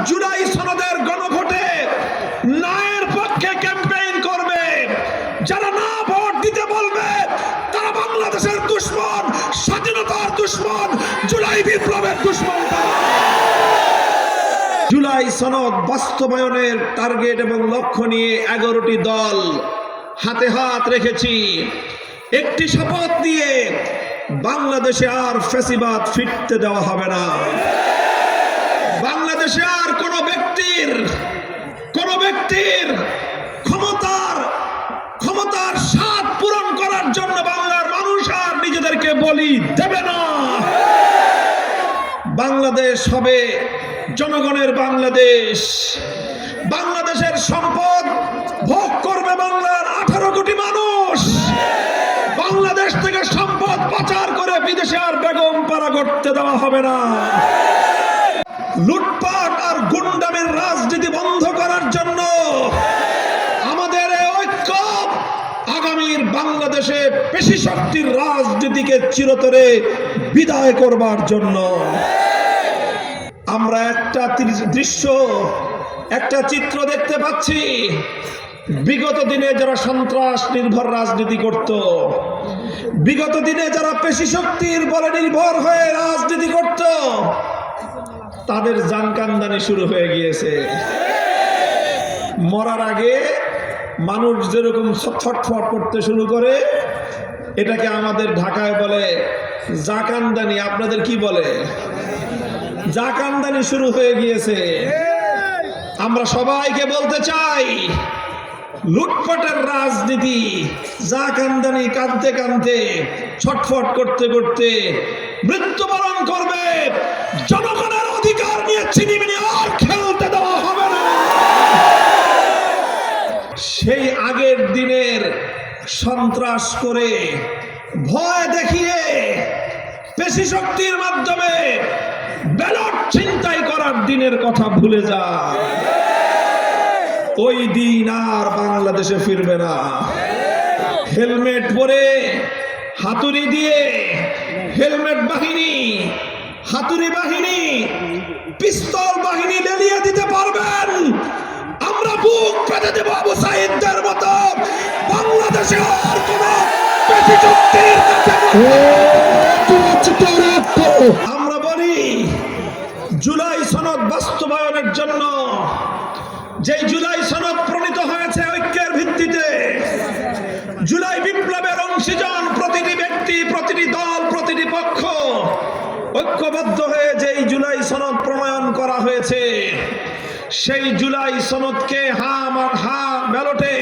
জুলাই সনদের গণভোটে ন্যায়ের পক্ষে ক্যাম্পেইন করবে, যারা না ভোট দিতে বলবে তারা বাংলাদেশের দুশমন, স্বাধীনতার দুশমন, জুলাই বিপ্লবের দুশমন। জুলাই সনদ বাস্তবায়নের টার্গেট এবং লক্ষ্য নিয়ে 11টি দল হাতে হাত রেখেছি। একটি শপথ দিয়ে বাংলাদেশে আর ফ্যাসিবাদ ফিরতে দেওয়া হবে না। বাংলাদেশে আর কোনো ব্যক্তির ক্ষমতার স্বাদ পূরণ করার জন্য বাংলার মানুষ আর নিজেদেরকে বলি দেবে না। বাংলাদেশ হবে জনগণের বাংলাদেশ। বাংলাদেশের সম্পদ ভোগ করবে বাংলার 18 কোটি মানুষ। বাংলাদেশ থেকে সম্পদ পাচার করে বিদেশে আর বেগম পাড়া করতে দেওয়া হবে না। লুটপাট আর গুন্ডামির রাজনীতি বন্ধ করার জন্য আমাদের ঐক্য আগামীর বাংলাদেশে পেশি শক্তির রাজনীতিকে চিরতরে বিদায় করবার জন্য। আমরা একটা চিত্র দেখতে পাচ্ছি। বিগত দিনে যারা সন্ত্রাস নির্ভর রাজনীতি করত, বিগত দিনে যারা পেশি শক্তির বলে নির্ভর হয়ে রাজনীতি করত, তাদের জানকান্দানি শুরু হয়ে গিয়েছে। মরার আগে মানুষ যেরকম ছটফট করতে শুরু করে, এটাকে আমাদের ঢাকায় বলে জাকান্দানি। আপনাদের কি বলে? জাকান্দানি শুরু হয়ে গিয়েছে। আমরা সবাইকে বলতে চাই, লুটপাটের রাজনীতি, জাকান্দানি কাঁদতে কাঁদতে, ছটফট করতে করতে মৃত্যুবরণ করবে। জনগণের অধিকার নিয়ে ছিনিমিনি আর খেলতে দেওয়া হবে না। সেই আগের দিনের সন্ত্রাস করে, ভয় দেখিয়ে, পেশি শক্তির মাধ্যমে ব্যালট ছিনতাই করার দিনের কথা ভুলে যায়। ওই দিন আর বাংলাদেশে ফিরবে না। হেলমেট পরে, হাতুড়ি দিয়ে, হেলমেট বাহিনী, হাতুড়ি বাহিনী, পিস্তল বাহিনী লেলিয়ে দিতে পারবেন। আমরা বুক পেতে দেব আবু সাঈদদের মতো। বাংলাদেশে আর কোন পেশি শক্তির কাছে আমরা বলি, জুলাই সনদ বাস্তবায়নের জন্য, যে জুলাই সনদ প্রণীত হয়েছে ঐক্যের ভিত্তিতে, জুলাই বিপ্লবের অংশীজন প্রতিটি ব্যক্তি, প্রতিটি দল, প্রতিটি পক্ষ ঐক্যবদ্ধ হয়ে যেই জুলাই সনদ প্রণয়ন করা হয়েছে, সেই জুলাই সনদকে হা ব্যালটে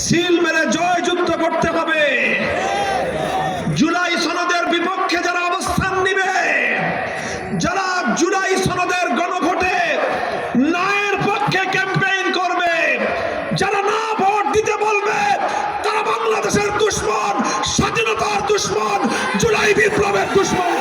সিল মেরে জয়যুক্ত করতে হবে। জুলাই সনদের বিপক্ষে যারা অবস্থান নিবে, যারা জুলাই সনদের গণভোটে ন্যায়ের পক্ষে ক্যাম্পেইন করবে, যারা না ভোট দিতে বলবে তারা বাংলাদেশের দুশমন, স্বাধীনতার দুশমন, জুলাই বিপ্লবের দুশমন।